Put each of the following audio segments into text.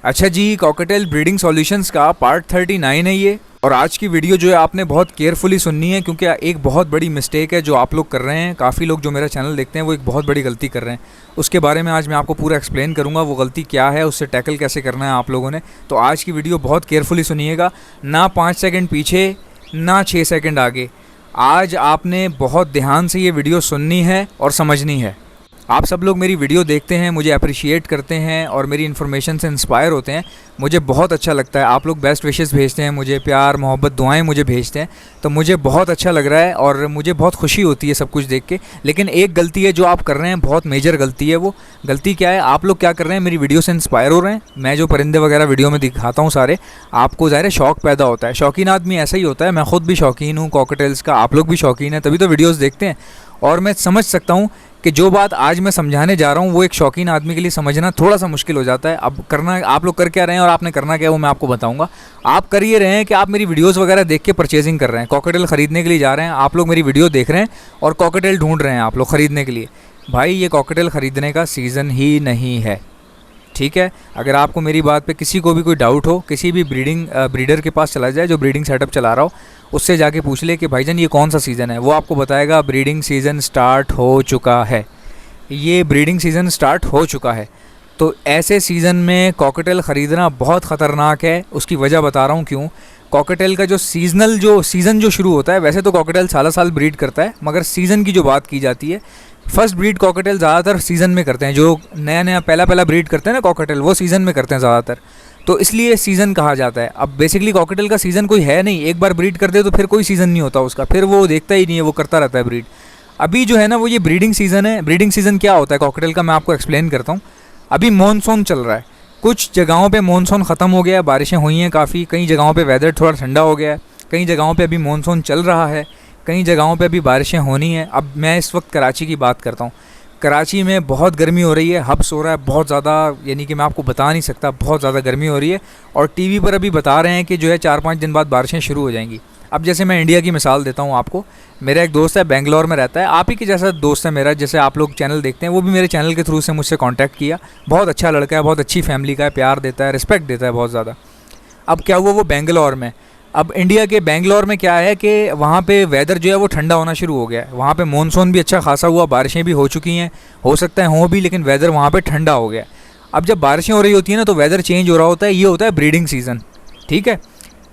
अच्छा जी, cocktail breeding solutions का part 39 है ये। और आज की वीडियो जो है आपने बहुत केयरफुली सुननी है, क्योंकि एक बहुत बड़ी मिस्टेक है जो आप लोग कर रहे हैं। काफ़ी लोग जो मेरा चैनल देखते हैं वो एक बहुत बड़ी गलती कर रहे हैं। उसके बारे में आज मैं आपको पूरा एक्सप्लेन करूंगा, वो गलती क्या है, उससे टैकल कैसे करना है आप लोगों ने। तो आज की वीडियो बहुत केयरफुली सुनिएगा, ना 5 सेकंड पीछे ना 6 सेकंड आगे। आज आपने बहुत ध्यान से ये वीडियो सुननी है और समझनी है। आप सब लोग मेरी वीडियो देखते हैं, मुझे अप्रिशिएट करते हैं और मेरी इन्फॉर्मेशन से इंस्पायर होते हैं। मुझे बहुत अच्छा लगता है, आप लोग बेस्ट विशेस भेजते हैं मुझे, प्यार मोहब्बत दुआएं मुझे भेजते हैं, तो मुझे बहुत अच्छा लग रहा है और मुझे बहुत खुशी होती है सब कुछ देख के। लेकिन एक गलती है जो आप कर रहे हैं, बहुत मेजर गलती है। वो गलती क्या है? आप लोग क्या कर रहे हैं, मेरी वीडियो से इंस्पायर हो रहे हैं। मैं जो परिंदे वगैरह वीडियो में दिखाता हूँ सारे, आपको ज़ाहिर है शौक पैदा होता है। शौकीन आदमी ऐसा ही होता है, मैं खुद भी शौकीन हूँ कॉकटेल्स का, आप लोग भी शौकीन हैं, तभी तो वीडियोज़ देखते हैं। और मैं समझ सकता हूँ कि जो बात आज मैं समझाने जा रहा हूँ वो एक शौकीन आदमी के लिए समझना थोड़ा सा मुश्किल हो जाता है। अब करना, आप लोग कर क्या रहे हैं और आपने करना क्या है वो मैं आपको बताऊंगा। आप कर ये रहे हैं कि आप मेरी वीडियोस वगैरह देख के परचेजिंग कर रहे हैं, कॉकटेल ख़रीदने के लिए जा रहे हैं। आप लोग मेरी वीडियो देख रहे हैं और कॉकटेल ढूंढ रहे हैं आप लोग ख़रीदने के लिए। भाई, ये कॉकटेल ख़रीदने का सीज़न ही नहीं है, ठीक है। अगर आपको मेरी बात पे किसी को भी कोई डाउट हो, किसी भी ब्रीडर के पास चला जाए जो ब्रीडिंग सेटअप चला रहा हो, उससे जाके पूछ ले कि भाईजान ये कौन सा सीज़न है, वो आपको बताएगा ब्रीडिंग सीज़न स्टार्ट हो चुका है। ये ब्रीडिंग सीज़न स्टार्ट हो चुका है। तो ऐसे सीज़न में कॉकटेल ख़रीदना बहुत ख़तरनाक है। उसकी वजह बता रहा हूँ क्यों। कॉकटेल का जो सीज़न जो शुरू होता है, वैसे तो कॉकटेल साल ब्रीड करता है, मगर सीज़न की जो बात की जाती है, फर्स्ट ब्रीड कॉकटेल ज़्यादातर सीज़न में करते हैं। जो नया पहला ब्रीड करते हैं ना कॉकटेल, वो सीज़न में करते हैं ज़्यादातर, तो इसलिए सीज़न कहा जाता है। अब बेसिकली कॉकटेल का सीज़न कोई है नहीं, एक बार ब्रीड कर दे तो फिर कोई सीज़न नहीं होता उसका, फिर वो देखता ही नहीं है, वो करता रहता है ब्रीड। अभी जो है ना वो ये ब्रीडिंग सीज़न है। ब्रीडिंग सीज़न क्या होता है कॉकटेल का, मैं आपको एक्सप्लेन करता हूँ। अभी मॉनसून चल रहा है, कुछ जगहों पे मॉनसून ख़त्म हो गया है, बारिशें हुई हैं काफ़ी, कई जगहों पे वेदर थोड़ा ठंडा हो गया है, कई जगहों पे अभी मॉनसून चल रहा है, कई जगहों पे अभी बारिशें होनी हैं। अब मैं इस वक्त कराची की बात करता हूँ। कराची में बहुत गर्मी हो रही है, हब्स हो रहा है बहुत ज़्यादा, यानी कि मैं आपको बता नहीं सकता, बहुत ज़्यादा गर्मी हो रही है। और टीवी पर अभी बता रहे हैं कि जो है 4-5 दिन बाद बारिशें शुरू हो जाएंगी। अब जैसे मैं इंडिया की मिसाल देता हूँ आपको। मेरा एक दोस्त है, बेंगलोर में रहता है, आप ही के जैसा दोस्त है मेरा, जैसे आप लोग चैनल देखते हैं, वो भी मेरे चैनल के थ्रू से मुझसे कांटेक्ट किया। बहुत अच्छा लड़का है, बहुत अच्छी फैमिली का है, प्यार देता है, रिस्पेक्ट देता है बहुत ज़्यादा। अब क्या हुआ, वो बेंगलोर में, अब इंडिया के बेंगलोर में क्या है कि वहाँ पे वेदर जो है वो ठंडा होना शुरू हो गया है। वहाँ पे मॉनसून भी अच्छा खासा हुआ, बारिशें भी हो चुकी हैं, हो सकता है हों भी, लेकिन वेदर वहाँ पे ठंडा हो गया। अब जब बारिशें हो रही होती हैं ना, तो वेदर चेंज हो रहा होता है, ये होता है ब्रीडिंग सीज़न, ठीक है।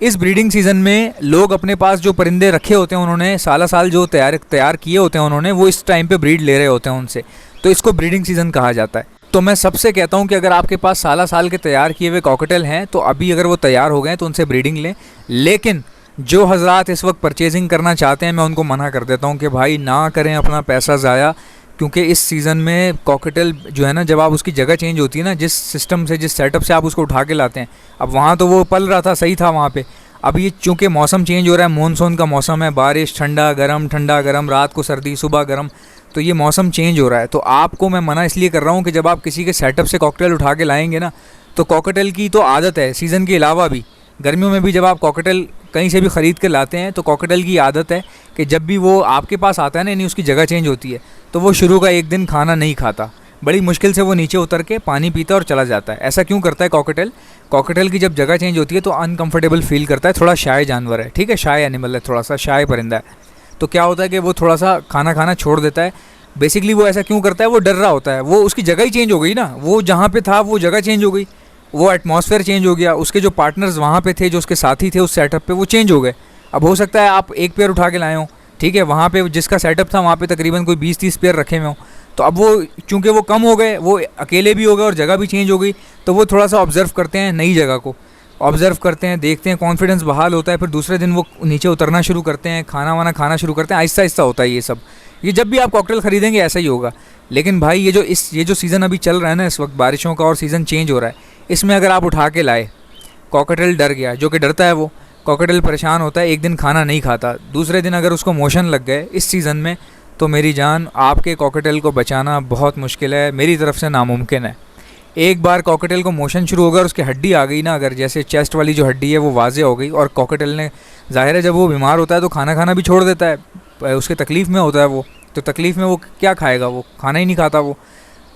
इस ब्रीडिंग सीज़न में लोग अपने पास जो परिंदे रखे होते हैं, उन्होंने साल जो तैयार किए होते हैं उन्होंने, वो इस टाइम पे ब्रीड ले रहे होते हैं उनसे, तो इसको ब्रीडिंग सीज़न कहा जाता है। तो मैं सबसे कहता हूँ कि अगर आपके पास साल के तैयार किए हुए कॉकटेल हैं, तो अभी अगर वो तैयार हो गए हैं तो उनसे ब्रीडिंग लें। लेकिन जो हजरात इस वक्त परचेजिंग करना चाहते हैं, मैं उनको मना कर देता हूँ कि भाई ना करें अपना पैसा ज़ाया, क्योंकि इस सीज़न में कॉकटेल जो है ना, जब आप उसकी जगह चेंज होती है ना, जिस सिस्टम से, जिस सेटअप से आप उसको उठा के लाते हैं, अब वहाँ तो वो पल रहा था, सही था वहाँ पे। अब ये चूँकि मौसम चेंज हो रहा है, मानसून का मौसम है, बारिश, ठंडा गरम, रात को सर्दी, सुबह गर्म, तो ये मौसम चेंज हो रहा है। तो आपको मैं मना इसलिए कर रहा हूँ कि जब आप किसी के सेटअप से कॉकटेल उठा के लाएंगे ना, तो कॉकटेल की तो आदत है सीज़न के अलावा भी, गर्मियों में भी जब आप कॉकटेल कहीं से भी ख़रीद कर लाते हैं, तो कॉकटेल की आदत है कि जब भी वो आपके पास आता है ना, यानी उसकी जगह चेंज होती है, तो वो शुरू का एक दिन खाना नहीं खाता, बड़ी मुश्किल से वो नीचे उतर के पानी पीता और चला जाता है। ऐसा क्यों करता है कॉकटेल? कॉकटेल की जब जगह चेंज होती है तो अनकंफर्टेबल फील करता है, थोड़ा शाय जानवर है, ठीक है, शाय एनिमल है, थोड़ा सा शाय परिंदा है। तो क्या होता है कि वो थोड़ा सा खाना खाना छोड़ देता है। बेसिकली वो ऐसा क्यों करता है? वो डर रहा होता है, वो उसकी जगह ही चेंज हो गई ना, वो जहाँ पे था वो जगह चेंज हो गई, वो एटमॉस्फेयर चेंज हो गया, उसके जो पार्टनर्स वहाँ पे थे, जो उसके साथी थे उस सेटअप पे, वो चेंज हो गए। अब हो सकता है आप एक पेयर उठा के लाए हो, ठीक है, वहाँ पे जिसका सेटअप था वहाँ पे तकरीबन कोई 20-30 पेयर रखे हुए हों, तो अब वो चूँकि वो कम हो गए, वो अकेले भी हो गए और जगह भी चेंज हो गई, तो वो थोड़ा सा ऑब्ज़र्व करते हैं, नई जगह को ऑब्ज़र्व करते हैं, देखते हैं, कॉन्फिडेंस बहाल होता है, फिर दूसरे दिन वो नीचे उतरना शुरू करते हैं, खाना वाना खाना शुरू करते हैं, आहिस्ता आहिस्ता होता है ये सब। ये जब भी आप कॉकटेल ख़रीदेंगे ऐसा ही होगा। लेकिन भाई ये जो सीज़न अभी चल रहा है ना इस वक्त, बारिशों का और सीज़न चेंज हो रहा है, इसमें अगर आप उठा के लाए, कॉकटेल डर गया, जो कि डरता है वो कॉकटेल परेशान होता है, एक दिन खाना नहीं खाता, दूसरे दिन अगर उसको मोशन लग गए इस सीज़न में, तो मेरी जान, आपके कॉकटेल को बचाना बहुत मुश्किल है, मेरी तरफ से नामुमकिन है। एक बार कॉकटेल को मोशन शुरू होगा और उसकी हड्डी आ गई ना, अगर जैसे चेस्ट वाली जो हड्डी है वो वाजे हो गई, और कॉकटेल ने, जाहिर है जब वो बीमार होता है तो खाना खाना भी छोड़ देता है, उसके तकलीफ़ में होता है वो, तो तकलीफ़ में वो क्या खाएगा, वो खाना ही नहीं खाता वो।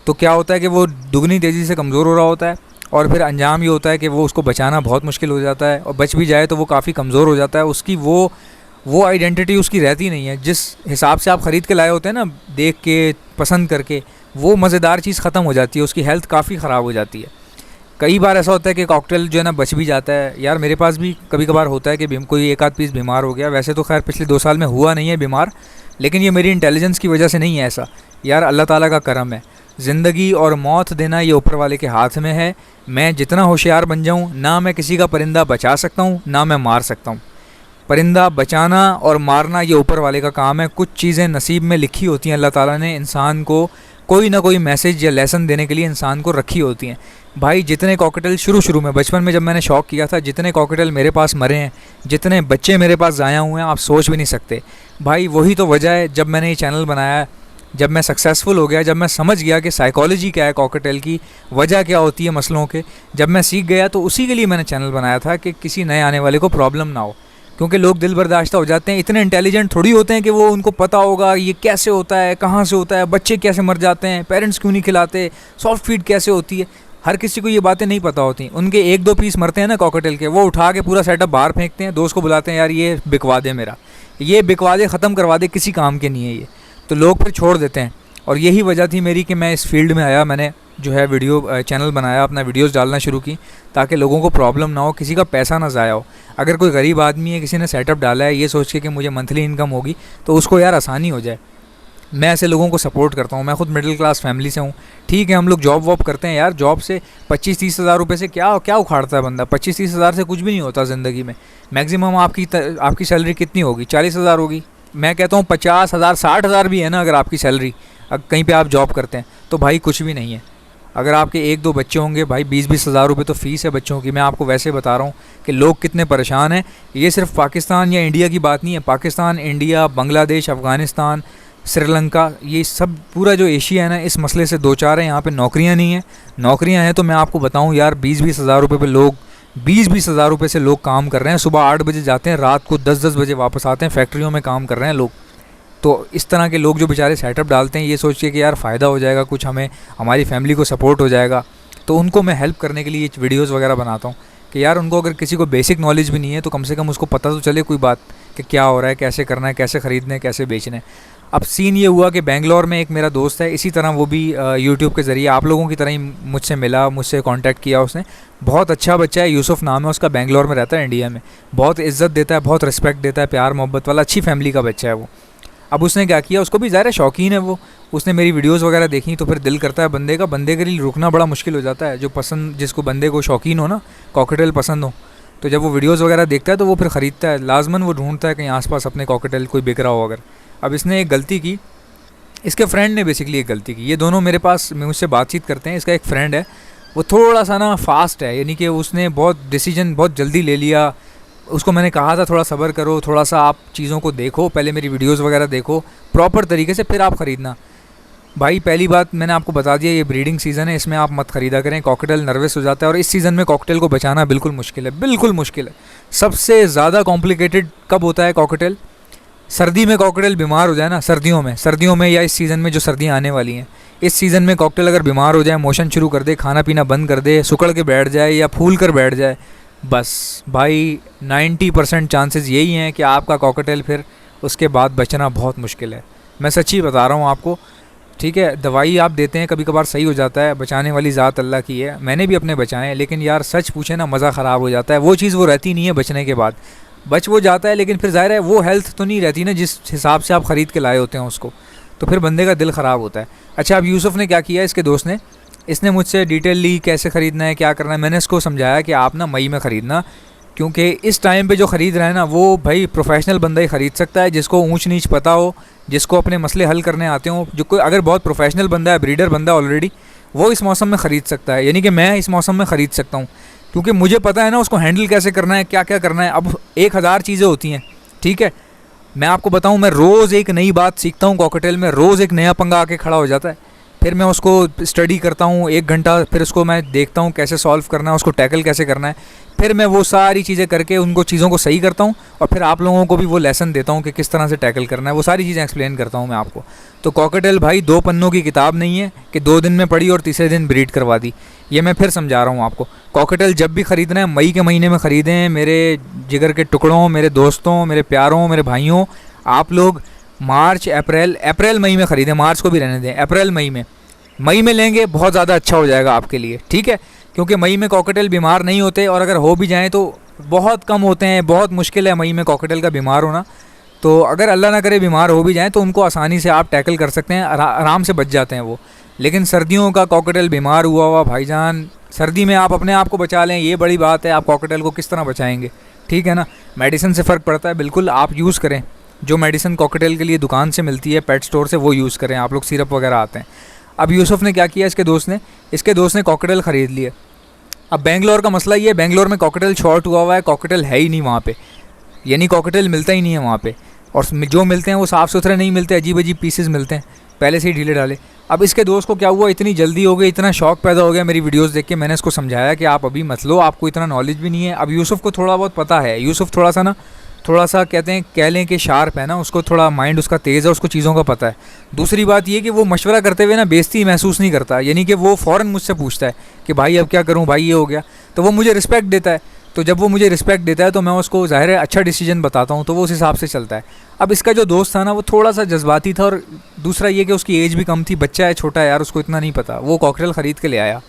तो क्या होता है कि वो दुगनी तेज़ी से कमज़ोर हो रहा होता है और फिर अंजाम ये होता है कि वो उसको बचाना बहुत मुश्किल हो जाता है, और बच भी जाए तो वो काफ़ी कमज़ोर हो जाता है। उसकी वो आइडेंटिटी उसकी रहती नहीं है। जिस हिसाब से आप ख़रीद के लाए होते हैं ना, देख के पसंद करके, वो मज़ेदार चीज़ ख़त्म हो जाती है, उसकी हेल्थ काफ़ी ख़राब हो जाती है। कई बार ऐसा होता है कि कॉकटेल जो है ना बच भी जाता है। यार मेरे पास भी कभी कभार होता है कि कोई एक आध पीस बीमार हो गया। वैसे तो खैर पिछले 2 साल में हुआ नहीं है बीमार, लेकिन ये मेरी इंटेलिजेंस की वजह से नहीं है ऐसा। यार अल्लाह ताला का करम है। ज़िंदगी और मौत देना ये ऊपर वाले के हाथ में है। मैं जितना होशियार बन जाऊँ, ना मैं किसी का परिंदा बचा सकता हूँ, ना मैं मार सकता हूँ। परिंदा बचाना और मारना ये ऊपर वाले का काम है। कुछ चीज़ें नसीब में लिखी होती हैं, अल्लाह ताला ने इंसान को कोई ना कोई मैसेज या लेसन देने के लिए इंसान को रखी होती हैं। भाई जितने कॉकटेल शुरू में बचपन में जब मैंने शौक किया था, जितने कॉकटेल मेरे पास मरे हैं, जितने बच्चे मेरे पास ज़ाया हुए हैं, आप सोच भी नहीं सकते। भाई वही तो वजह है जब मैंने ये चैनल बनाया, जब मैं सक्सेसफुल हो गया, जब मैं समझ गया कि साइकोलॉजी क्या है कॉकटेल की, वजह क्या होती है मसलों के, जब मैं सीख गया, तो उसी के लिए मैंने चैनल बनाया था कि किसी नए आने वाले को प्रॉब्लम ना हो। क्योंकि लोग दिल बर्दाश्ता हो जाते हैं, इतने इंटेलिजेंट थोड़ी होते हैं कि वो उनको पता होगा ये कैसे होता है, कहाँ से होता है, बच्चे कैसे मर जाते हैं, पेरेंट्स क्यों नहीं खिलाते, सॉफ्ट फीड कैसे होती है। हर किसी को ये बातें नहीं पता होती। उनके 1-2 पीस मरते हैं ना कॉकटेल के, वो उठा के पूरा सेटअप बाहर फेंकते हैं, दोस्त को बुलाते हैं, यार ये बिकवा दे, मेरा ये बिकवा दे, ख़त्म करवा दे, किसी काम के नहीं है ये। तो लोग फिर छोड़ देते हैं। और यही वजह थी मेरी कि मैं इस फील्ड में आया। मैंने जो है वीडियो चैनल बनाया, अपना वीडियोस डालना शुरू की, ताकि लोगों को प्रॉब्लम ना हो, किसी का पैसा ना ज़ाया हो। अगर कोई गरीब आदमी है, किसी ने सेटअप डाला है ये सोच के कि मुझे मंथली इनकम होगी, तो उसको यार आसानी हो जाए। मैं ऐसे लोगों को सपोर्ट करता हूँ। मैं खुद मिडिल क्लास फैमिली से हूँ। ठीक है, हम लोग जॉब वॉब करते हैं यार, जॉब से 25-30 हज़ार रुपये से क्या क्या उखाड़ता है बंदा। 25-30 हज़ार से कुछ भी नहीं होता ज़िंदगी में। मैक्सिमम आपकी सैलरी कितनी होगी? 40 हज़ार होगी। मैं कहता हूँ 50 हज़ार 60 हज़ार भी है ना, अगर आपकी सैलरी, कहीं पे आप जॉब करते हैं, तो भाई कुछ भी नहीं है। अगर आपके 1-2 बच्चे होंगे भाई, 20-20 हज़ार रुपये तो फ़ीस है बच्चों की। मैं आपको वैसे बता रहा हूँ कि लोग कितने परेशान हैं। ये सिर्फ पाकिस्तान या इंडिया की बात नहीं है। पाकिस्तान, इंडिया, बांग्लादेश, अफ़गानिस्तान, श्रीलंका, ये सब पूरा जो एशिया है ना, इस मसले से दो चार है। यहाँ पे नौकरियाँ नहीं हैं। नौकरियाँ हैं तो मैं आपको बताऊँ यार, 20-20 हज़ार रुपये पे लोग 20-20 हज़ार रुपये से लोग काम कर रहे हैं। सुबह 8 बजे जाते हैं, रात को 10-10 बजे वापस आते हैं। फैक्ट्रियों में काम कर रहे हैं लोग। तो इस तरह के लोग जो बेचारे सेटअप डालते हैं ये सोच के कि यार फ़ायदा हो जाएगा कुछ, हमें, हमारी फैमिली को सपोर्ट हो जाएगा, तो उनको मैं हेल्प करने के लिए ये वीडियोज़ वगैरह बनाता हूँ कि यार उनको अगर किसी को बेसिक नॉलेज भी नहीं है तो कम से कम उसको पता तो चले कोई बात कि क्या हो रहा है, कैसे करना है, कैसे ख़रीदना है, कैसे बेचना है। अब सीन ये हुआ कि बेंगलोर में एक मेरा दोस्त है, इसी तरह वो भी यूट्यूब के ज़रिए आप लोगों की तरह ही मुझसे मिला, मुझसे कांटेक्ट किया उसने। बहुत अच्छा बच्चा है, यूसुफ नाम है उसका, बेंगलोर में रहता है इंडिया में। बहुत इज़्ज़त देता है, बहुत रिस्पेक्ट देता है, प्यार मोहब्बत वाला, अच्छी फैमिली का बच्चा है वो। अब उसने क्या किया, उसको भी ज़ाहिर है शौकीन है वो, उसने मेरी वीडियोस वगैरह देखी, तो फिर दिल करता है बंदे के लिए रुकना बड़ा मुश्किल हो जाता है। जो पसंद, जिसको बंदे को शौकीन हो ना, कॉकटेल पसंद हो, तो जब वो वीडियोस वगैरह देखता है तो वो फिर ख़रीदता है। लाजमन वो ढूंढता है कहीं आसपास अपने कॉकटेल कोई बिक रहा हो अगर। अब इसने एक गलती की, इसके फ्रेंड ने बेसिकली एक गलती की। ये दोनों मेरे पास मुझसे बातचीत करते हैं। इसका एक फ्रेंड है, वो थोड़ा सा ना फास्ट है, यानी कि उसने बहुत डिसीजन बहुत जल्दी ले लिया। उसको मैंने कहा था थोड़ा सब्र करो, थोड़ा सा आप चीज़ों को देखो, पहले मेरी वीडियोस वगैरह देखो प्रॉपर तरीके से, फिर आप ख़रीदना। भाई पहली बात मैंने आपको बता दिया, ये ब्रीडिंग सीज़न है, इसमें आप मत ख़रीदा करें। कॉकटेल नर्वस हो जाता है, और इस सीज़न में कॉकटेल को बचाना बिल्कुल मुश्किल है, बिल्कुल मुश्किल है। सबसे ज़्यादा कॉम्प्लिकेटेड कब होता है कॉकटेल? सर्दी में कॉकटेल बीमार हो जाए ना, सर्दियों में या इस सीज़न में जो सर्दियाँ आने वाली हैं, इस सीज़न में कॉकटेल अगर बीमार हो जाए, मोशन शुरू कर दे, खाना पीना बंद कर दे, सुकड़ के बैठ जाए या फूल कर बैठ जाए, बस भाई 90% चांसेस यही हैं कि आपका कॉकटेल फिर उसके बाद बचना बहुत मुश्किल है। मैं सच्ची बता रहा हूँ आपको, ठीक है। दवाई आप देते हैं, कभी कभार सही हो जाता है, बचाने वाली ज़ात अल्लाह की है। मैंने भी अपने बचाए हैं, लेकिन यार सच पूछे ना, मज़ा ख़राब हो जाता है। वो चीज़ वो रहती नहीं है बचने के बाद, बच वो जाता है, लेकिन फिर ज़ाहिर है वो हेल्थ तो नहीं रहती ना जिस हिसाब से आप ख़रीद के लाए होते हैं उसको, तो फिर बंदे का दिल ख़राब होता है। अच्छा, अब यूसुफ ने क्या किया, इसके दोस्त ने, इसने मुझसे डिटेल ली कैसे ख़रीदना है, क्या करना है। मैंने इसको समझाया कि आप ना मई में ख़रीदना, क्योंकि इस टाइम पे जो ख़रीद रहा है ना, वो भाई प्रोफेशनल बंदा ही ख़रीद सकता है, जिसको ऊंच नीच पता हो, जिसको अपने मसले हल करने आते हों। जो कोई अगर बहुत प्रोफेशनल बंदा है, ब्रीडर बंदा ऑलरेडी, वो इस मौसम में ख़रीद सकता है। यानी कि मैं इस मौसम में ख़रीद सकता हूँ, क्योंकि मुझे पता है ना उसको हैंडल कैसे करना है, क्या क्या करना है। अब 1000 चीज़ें होती हैं, ठीक है। मैं आपको बताऊँ, मैं रोज़ एक नई बात सीखता हूँ कॉकटेल में, रोज़ एक नया पंगा आके खड़ा हो जाता है। फिर मैं उसको स्टडी करता हूँ 1 घंटा, फिर उसको मैं देखता हूँ कैसे सॉल्व करना है, उसको टैकल कैसे करना है। फिर मैं वो सारी चीज़ें करके उनको चीज़ों को सही करता हूँ और फिर आप लोगों को भी वो लेसन देता हूँ कि किस तरह से टैकल करना है। वो सारी चीज़ें एक्सप्लेन करता हूँ मैं आपको। तो कॉकटेल भाई 2 पन्नों की किताब नहीं है कि 2 दिन में पढ़ी और तीसरे दिन ब्रीड करवा दी। ये मैं फिर समझा रहा हूँ आपको। कॉकटेल जब भी ख़रीदना है मई के महीने में ख़रीदें मेरे जिगर के टुकड़ों, मेरे दोस्तों, मेरे प्यारों, मेरे भाइयों। आप लोग मार्च, अप्रैल मई में ख़रीदें, मार्च को भी रहने दें। अप्रैल मई में लेंगे बहुत ज़्यादा अच्छा हो जाएगा आपके लिए, ठीक है। क्योंकि मई में कॉकटेल बीमार नहीं होते, और अगर हो भी जाएँ तो बहुत कम होते हैं। बहुत मुश्किल है मई में कॉकटेल का बीमार होना। तो अगर अल्लाह ना करे बीमार हो भी जाएँ तो उनको आसानी से आप टैकल कर सकते हैं, आराम से बच जाते हैं वो। लेकिन सर्दियों का कॉकटेल बीमार हुआ भाईजान, सर्दी में आप अपने आप को बचा लें, ये बड़ी बात है। आप कॉकटेल को किस तरह बचाएंगे, ठीक है ना। मेडिसिन से फ़र्क पड़ता है, बिल्कुल आप यूज़ करें जो मेडिसिन कॉकटेल के लिए दुकान से मिलती है, पेट स्टोर से, वो यूज़ करें आप लोग। सिरप वगैरह आते हैं। अब यूसुफ ने क्या किया, इसके दोस्त ने कॉकटेल ख़रीद लिए। अब बेंगलोर का मसला ये है, बेंगलोर में कॉकटेल शॉर्ट हुआ है, कॉकटेल है ही नहीं वहाँ पे, यानी कॉकटेल मिलता ही नहीं है वहाँ पे। और जो मिलते हैं वो साफ़ सुथरे नहीं मिलते, अजीब अजीब पीसेस मिलते हैं, पहले से ही ढीले डाले। अब इसके दोस्त को क्या हुआ, इतनी जल्दी हो गई, इतना शौक पैदा हो गया मेरी वीडियोस देख के। मैंने इसको समझाया कि आप अभी मत लो, आपको इतना नॉलेज भी नहीं है। अब यूसुफ को थोड़ा बहुत पता है। यूसुफ थोड़ा सा कहते हैं, कह लें कि शार्प है ना, उसको थोड़ा माइंड उसका तेज़ है, उसको चीज़ों का पता है। दूसरी बात ये कि वो मशवरा करते हुए ना बेइज्जती महसूस नहीं करता, यानी कि वो फ़ौरन मुझसे पूछता है कि भाई अब क्या करूँ, भाई ये हो गया, तो वो मुझे रिस्पेक्ट देता है। तो जब वो मुझे रिस्पेक्ट देता है तो मैं उसको ज़ाहिर है अच्छा डिसीजन बताता हूँ, तो वो उस हिसाब से चलता है। अब इसका जो दोस्त था ना वो थोड़ा सा जज्बाती था, और दूसरा ये कि उसकी एज भी कम थी, बच्चा है, छोटा है यार, उसको इतना नहीं पता। वो कॉकटेल ख़रीद के ले आया।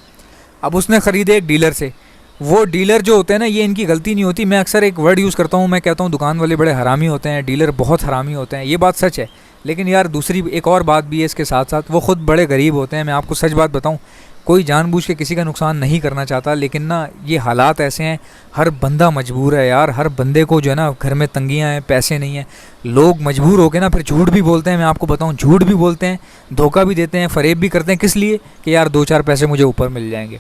अब उसने ख़रीदे एक डीलर से। वो डीलर जो होते हैं ना, ये इनकी गलती नहीं होती। मैं अक्सर एक वर्ड यूज़ करता हूँ, मैं कहता हूँ दुकान वाले बड़े हरामी होते हैं, डीलर बहुत हरामी होते हैं। ये बात सच है। लेकिन यार दूसरी एक और बात भी है इसके साथ साथ, वो ख़ुद बड़े गरीब होते हैं। मैं आपको सच बात बताऊँ, कोई जानबूझ के किसी का नुकसान नहीं करना चाहता, लेकिन ना ये हालात ऐसे हैं, हर बंदा मजबूर है यार। हर बंदे को जो है ना घर में तंगियाँ हैं, पैसे नहीं हैं, लोग मजबूर होकर ना फिर झूठ भी बोलते हैं। मैं आपको बताऊँ, झूठ भी बोलते हैं, धोखा भी देते हैं, फ़रेब भी करते हैं। किस लिए कि यार 2-4 पैसे मुझे ऊपर मिल जाएंगे।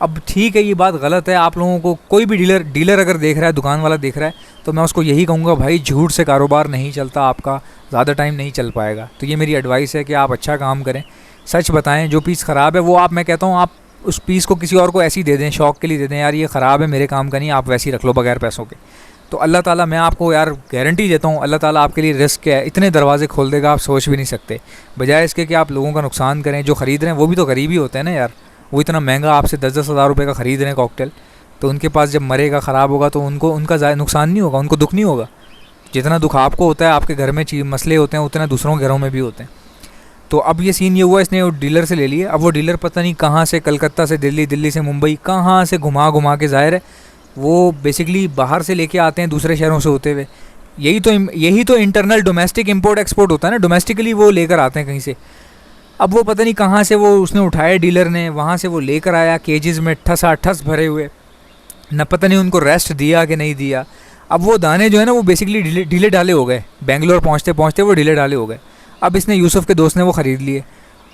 अब ठीक है, ये बात गलत है। आप लोगों को कोई भी डीलर अगर देख रहा है, दुकान वाला देख रहा है, तो मैं उसको यही कहूँगा, भाई झूठ से कारोबार नहीं चलता, आपका ज़्यादा टाइम नहीं चल पाएगा। तो ये मेरी एडवाइस है कि आप अच्छा काम करें, सच बताएं। जो पीस ख़राब है वो मैं कहता हूँ आप उस पीस को किसी और को ऐसी दे दें, शौक़ के लिए दे दें, यार ये ख़राब है, मेरे काम का नहीं, आप वैसे ही रख लो बगैर पैसों के। तो अल्लाह ताला, मैं आपको यार गारंटी देता हूँ, अल्लाह ताला आपके लिए रिस्क है, इतने दरवाजे खोल देगा आप सोच भी नहीं सकते। बजाय इसके कि आप लोगों का नुकसान करें। जो ख़रीद रहे हैं वो भी तो गरीब ही होते हैं ना यार, वो इतना महंगा आपसे 10-10 हज़ार रुपये का ख़रीद रहे हैं कॉकटेल, तो उनके पास जब मरेगा, ख़राब होगा, तो उनका नुकसान नहीं होगा, उनको दुख नहीं होगा। जितना दुख आपको होता है, आपके घर में मसले होते हैं, उतना दूसरों के घरों में भी होते हैं। तो अब ये सीन ये हुआ, इसने वो डीलर से ले लिए। अब वो डीलर पता नहीं कहाँ से, कलकत्ता से दिल्ली, दिल्ली से मुंबई, कहाँ से घुमा के, ज़ाहिर है वो बेसिकली बाहर से लेके आते हैं दूसरे शहरों से होते हुए। यही तो इंटरनल डोमेस्टिक इंपोर्ट एक्सपोर्ट होता है ना, डोमेस्टिकली वो लेकर आते हैं कहीं से। अब वो पता नहीं कहाँ से वो उसने उठाया, डीलर ने वहाँ से वो लेकर आया, केजेस में ठस भरे हुए, न पता नहीं उनको रेस्ट दिया कि नहीं दिया। अब वो दाने जो है ना वो बेसिकली ढीले ढाले हो गए, बेंगलोर पहुँचते पहुँचते वो ढीले ढाले हो गए। अब इसने यूसुफ के दोस्त ने वो ख़रीद लिए।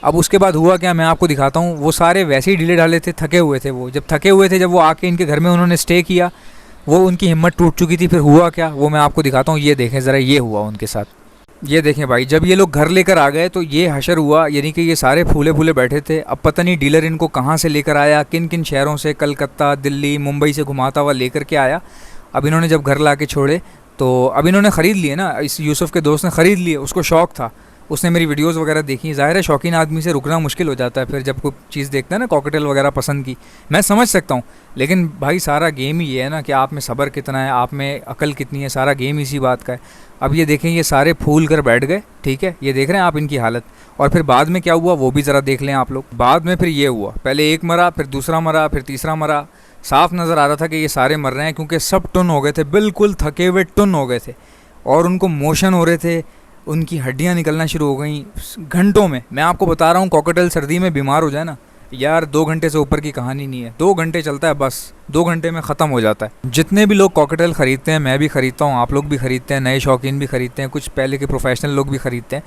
अब उसके बाद हुआ क्या, मैं आपको दिखाता हूँ। वो सारे वैसे ही ढीले ढाले थे, थके हुए थे। वो जब थके हुए थे, जब वो आके इनके घर में उन्होंने स्टे किया, वो उनकी हिम्मत टूट चुकी थी। फिर हुआ क्या वो मैं आपको दिखाता हूँ, ये देखें ज़रा, ये हुआ उनके साथ। ये देखें भाई, जब ये लोग घर लेकर आ गए तो ये हशर हुआ, यानी कि ये सारे फूले बैठे थे। अब पता नहीं डीलर इनको कहाँ से लेकर आया, किन किन शहरों से, कलकत्ता, दिल्ली, मुंबई से घुमाता हुआ लेकर के आया। अब इन्होंने जब घर ला के छोड़े तो अब इन्होंने ख़रीद लिए ना, इस यूसुफ के दोस्त ने ख़रीद लिए। उसको शौक़ था, उसने मेरी वीडियोस वगैरह देखी। ज़ाहिर है शौकीन आदमी से रुकना मुश्किल हो जाता है फिर जब कोई चीज़ देखता है ना, कॉकटेल वगैरह पसंद की, मैं समझ सकता हूँ। लेकिन भाई सारा गेम ही ये है ना कि आप में सब्र कितना है, आप में अकल कितनी है, सारा गेम इसी बात का है। अब ये देखें, ये सारे फूल कर बैठ गए, ठीक है, ये देख रहे हैं आप इनकी हालत। और फिर बाद में क्या हुआ वो भी ज़रा देख लें आप लोग। बाद में फिर ये हुआ, पहले एक मरा, फिर दूसरा मरा, फिर तीसरा मरा। साफ नज़र आ रहा था कि ये सारे मर रहे हैं, क्योंकि सब टुन हो गए थे, बिल्कुल थके हुए टुन हो गए थे, और उनको मोशन हो रहे थे, उनकी हड्डियां निकलना शुरू हो गई घंटों में। मैं आपको बता रहा हूँ, कॉकटेल सर्दी में बीमार हो जाए ना यार, 2 घंटे से ऊपर की कहानी नहीं है। 2 घंटे चलता है बस, 2 घंटे में ख़त्म हो जाता है। जितने भी लोग कॉकटेल ख़रीदते हैं, मैं भी ख़रीदता हूँ, आप लोग भी ख़रीदते हैं, नए शौकीन भी ख़रीदते हैं, कुछ पहले के प्रोफेशनल लोग भी ख़रीदते हैं।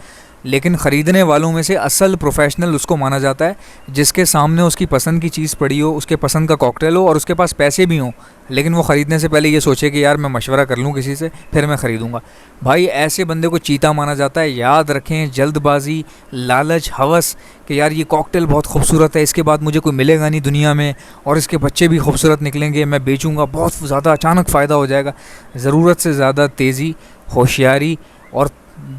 लेकिन ख़रीदने वालों में से असल प्रोफेशनल उसको माना जाता है जिसके सामने उसकी पसंद की चीज़ पड़ी हो, उसके पसंद का कॉकटेल हो और उसके पास पैसे भी हों, लेकिन वो ख़रीदने से पहले ये सोचे कि यार मैं मशवरा कर लूँ किसी से फिर मैं ख़रीदूँगा। भाई ऐसे बंदे को चीता माना जाता है। याद रखें, जल्दबाजी, लालच, हवस कि यार ये कॉकटेल बहुत खूबसूरत है, इसके बाद मुझे कोई मिलेगा नहीं दुनिया में और इसके बच्चे भी खूबसूरत निकलेंगे, मैं बेचूँगा, बहुत ज़्यादा अचानक फ़ायदा हो जाएगा। ज़रूरत से ज़्यादा तेज़ी, होशियारी और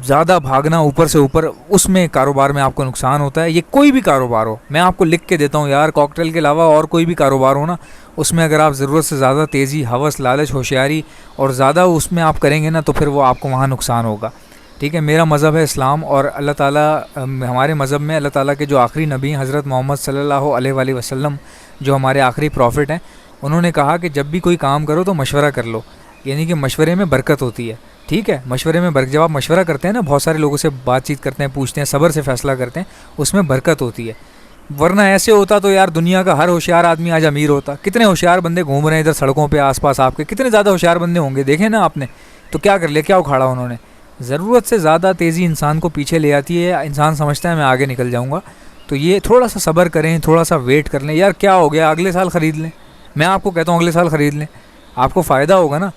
ज़्यादा भागना ऊपर से ऊपर, उसमें कारोबार में आपको नुकसान होता है। ये कोई भी कारोबार हो, मैं आपको लिख के देता हूँ यार, कॉकटेल के अलावा और कोई भी कारोबार हो ना, उसमें अगर आप ज़रूरत से ज़्यादा तेज़ी, हवस, लालच, होशियारी और ज़्यादा उसमें आप करेंगे ना, तो फिर वो आपको वहाँ नुकसान होगा। ठीक है, मेरा मज़हब है इस्लाम और अल्लाह ताला, हमारे मज़हब में अल्लाह ताला के जो आखिरी नबी हैं हज़रत मोहम्मद सल्लल्लाहु अलैहि वसल्लम, जो हमारे आखिरी प्रॉफिट हैं, उन्होंने कहा कि जब भी कोई काम करो तो मशवरा कर लो, यानी कि मशवरे में बरकत होती है। ठीक है, मशवरे में जब आप मशवरा करते हैं ना, बहुत सारे लोगों से बातचीत करते हैं, पूछते हैं, सब्र से फ़ैसला करते हैं, उसमें बरकत होती है। वरना ऐसे होता तो यार दुनिया का हर होशियार आदमी आज अमीर होता। कितने होशियार बंदे घूम रहे हैं इधर सड़कों पे आसपास, आपके कितने ज़्यादा होशियार बंदे होंगे, देखें ना आपने। तो क्या कर लिया, क्या उखाड़ा उन्होंने। ज़रूरत से ज़्यादा तेज़ी इंसान को पीछे ले आती है, इंसान समझता है मैं आगे निकल जाऊँगा। तो ये थोड़ा सा सब्र करें, थोड़ा सा वेट कर लें। यार क्या हो गया, अगले साल ख़रीद लें, मैं आपको कहता हूँ अगले साल ख़रीद लें, आपको फ़ायदा होगा ना।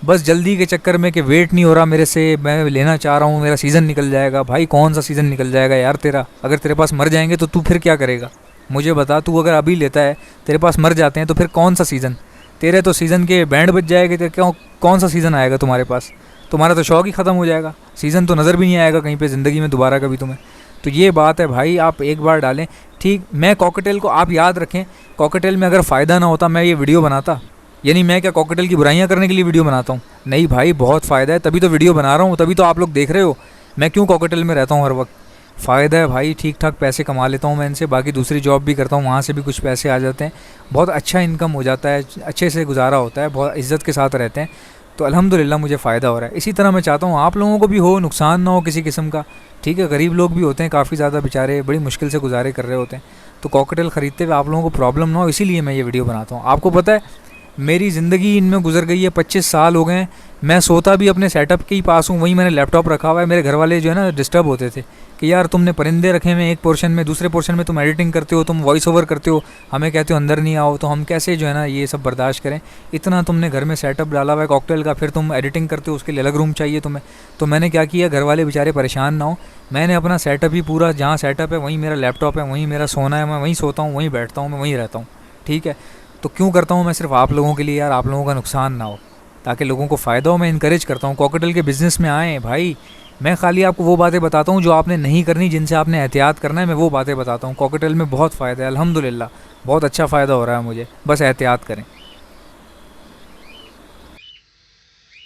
बस जल्दी के चक्कर में कि वेट नहीं हो रहा मेरे से, मैं लेना चाह रहा हूँ, मेरा सीज़न निकल जाएगा। भाई कौन सा सीज़न निकल जाएगा यार तेरा, अगर तेरे पास मर जाएंगे तो तू फिर क्या करेगा, मुझे बता। तू अगर अभी लेता है, तेरे पास मर जाते हैं, तो फिर कौन सा सीज़न, तेरे तो सीज़न के बैंड बज जाएंगे, तो क्यों, कौन सा सीज़न आएगा तुम्हारे पास, तुम्हारा तो शौक ही ख़त्म हो जाएगा, सीज़न तो नज़र भी नहीं आएगा कहीं पे ज़िंदगी में दोबारा कभी तुम्हें। तो ये बात है भाई, आप एक बार डालें। ठीक, मैं कॉकटेल को, आप याद रखें, कॉकटेल में अगर फ़ायदा ना होता मैं ये वीडियो बनाता, यानी मैं क्या कॉकटेल की बुराइयां करने के लिए वीडियो बनाता हूँ? नहीं भाई, बहुत फ़ायदा है, तभी तो वीडियो बना रहा हूँ, तभी तो आप लोग देख रहे हो। मैं क्यों कॉकटेल में रहता हूँ हर वक्त, फ़ायदा है भाई, ठीक ठाक पैसे कमा लेता हूँ मैं इनसे, बाकी दूसरी जॉब भी करता हूँ, वहाँ से भी कुछ पैसे आ जाते हैं, बहुत अच्छा इनकम हो जाता है, अच्छे से गुजारा होता है, बहुत इज़्ज़त के साथ रहते हैं। तो अल्हम्दुलिल्लाह मुझे फ़ायदा हो रहा है। इसी तरह मैं चाहता हूँ आप लोगों को भी हो, नुकसान ना हो किसी किस्म का। ठीक है, गरीब लोग भी होते हैं काफ़ी ज़्यादा, बेचारे बड़ी मुश्किल से गुजारे कर रहे होते हैं, तो कॉकटेल ख़रीदते हुए आप लोगों को प्रॉब्लम ना हो, इसीलिए मैं ये वीडियो बनाता हूँ। आपको पता है मेरी ज़िंदगी इनमें गुजर गई है, 25 साल हो गए हैं। मैं सोता भी अपने सेटअप के ही पास हूँ, वहीं मैंने लैपटॉप रखा हुआ है। मेरे घर वाले जो है ना डिस्टर्ब होते थे कि यार तुमने परिंदे रखे हुए एक पोर्शन में, दूसरे पोर्शन में तुम एडिटिंग करते हो, तुम वॉइस ओवर करते हो, हमें कहते हो अंदर नहीं आओ। तो हम कैसे जो है ना ये सब बर्दाश्त करें, इतना तुमने घर में सेटअप डाला हुआ है कॉकटेल का, फिर तुम एडिटिंग करते हो, उसके लिए अलग रूम चाहिए तुम्हें। तो मैंने क्या किया, घर वाले बेचारे परेशान ना हो, मैंने अपना सेटअप ही पूरा, जहाँ सेटअप है वहीं मेरा लैपटॉप है, वहीं मेरा सोना है, मैं वहीं सोता हूँ, वहीं बैठता हूँ, मैं वहीं रहता हूँ। ठीक है, तो क्यों करता हूँ मैं, सिर्फ आप लोगों के लिए यार, आप लोगों का नुकसान ना हो, ताकि लोगों को फ़ायदा हो। मैं इनकरेज करता हूँ कॉकटेल के बिज़नेस में आएँ भाई। मैं खाली आपको वो बातें बताता हूँ जो आपने नहीं करनी, जिनसे आपने एहतियात करना है, मैं वो बातें बताता हूँ। कॉकटेल में बहुत फ़ायदा है अल्हम्दुलिल्लाह, बहुत अच्छा फ़ायदा हो रहा है मुझे, बस एहतियात करें।